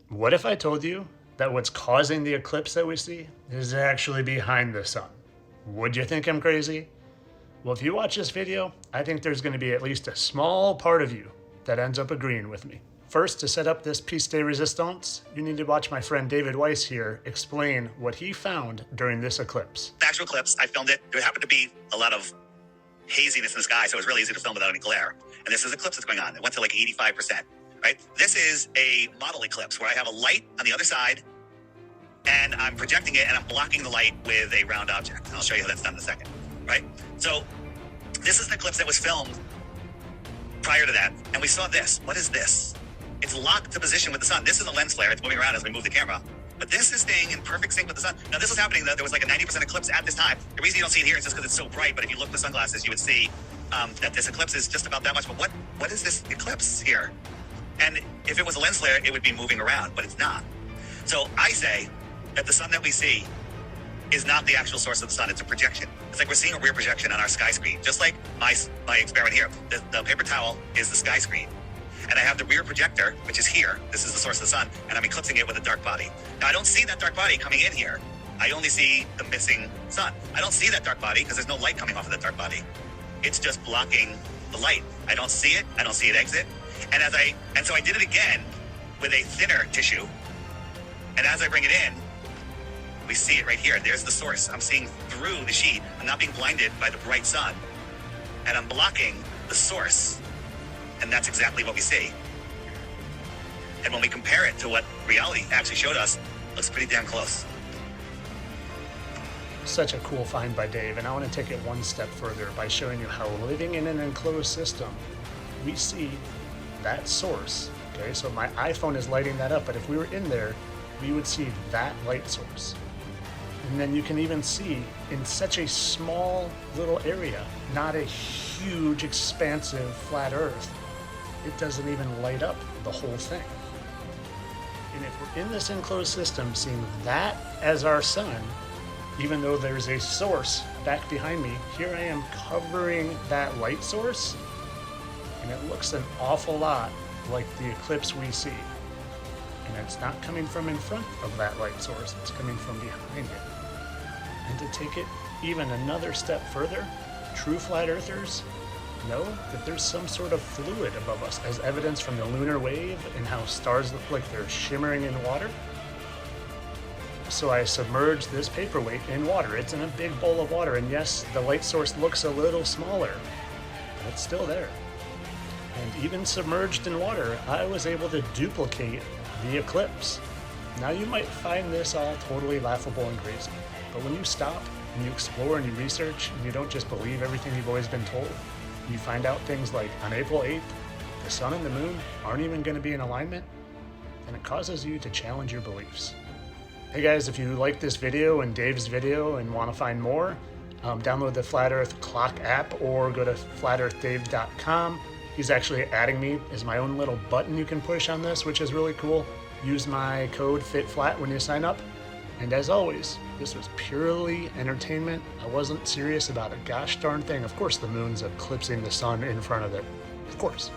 What if I told you that what's causing the eclipse that we see is actually behind the sun? Would you think I'm crazy? Well, if you watch this video, I think there's going to be at least a small part of you that ends up agreeing with me. First, to set up this piece de resistance, you need to watch my friend David Weiss here explain what he found during this eclipse. The actual eclipse, I filmed it. There happened to be a lot of haziness in the sky, so it was really easy to film without any glare. And this is eclipse that's going on. It went to like 85%, right? This is a model eclipse where I have a light on the other side and I'm projecting it and I'm blocking the light with a round object. And I'll show you how that's done in a second, right? So this is an eclipse that was filmed prior to that. And we saw this. What is this? It's locked to position with the sun. This is a lens flare. It's moving around as we move the camera. But this is staying in perfect sync with the sun. Now, this was happening. There was like a 90% eclipse at this time. The reason you don't see it here is just because it's so bright. But if you look with sunglasses, you would see that this eclipse is just about that much. But what is this eclipse here? And if it was a lens flare, it would be moving around, but it's not. So I say that the sun that we see is not the actual source of the sun. It's a projection. It's like we're seeing a rear projection on our sky screen. Just like my experiment here. The paper towel is the sky screen. And I have the rear projector, which is here. This is the source of the sun. And I'm eclipsing it with a dark body. Now, I don't see that dark body coming in here. I only see the missing sun. I don't see that dark body because there's no light coming off of that dark body. It's just blocking the light. I don't see it. I don't see it exit. And so I did it again with a thinner tissue. And as I bring it in, we see it right here. There's the source. I'm seeing through the sheet. I'm not being blinded by the bright sun. And I'm blocking the source. And that's exactly what we see. And when we compare it to what reality actually showed us, it looks pretty damn close. Such a cool find by Dave, and I want to take it one step further by showing you how living in an enclosed system, we see that source. Okay, so my iPhone is lighting that up, but if we were in there, we would see that light source. And then you can even see in such a small little area, not a huge, expansive, flat Earth, it doesn't even light up the whole thing. And if we're in this enclosed system, seeing that as our sun, even though there's a source back behind me, here I am covering that light source, and it looks an awful lot like the eclipse we see. And it's not coming from in front of that light source, it's coming from behind it. And to take it even another step further, true flat earthers know that there's some sort of fluid above us, as evidenced from the lunar wave and how stars look like they're shimmering in water. So I submerged this paperweight in water. It's in a big bowl of water, and yes, the light source looks a little smaller, but it's still there. And even submerged in water, I was able to duplicate the eclipse. Now you might find this all totally laughable and crazy, but when you stop and you explore and you research and you don't just believe everything you've always been told, you find out things like on April 8th, the sun and the moon aren't even going to be in alignment, then it causes you to challenge your beliefs. Hey guys, if you like this video and Dave's video and want to find more, download the Flat Earth Clock app or go to flatearthdave.com. He's actually adding me as my own little button you can push on this, which is really cool. Use my code FITFLAT when you sign up. And as always, this was purely entertainment. I wasn't serious about a gosh darn thing. Of course the moon's eclipsing the sun in front of it. Of course.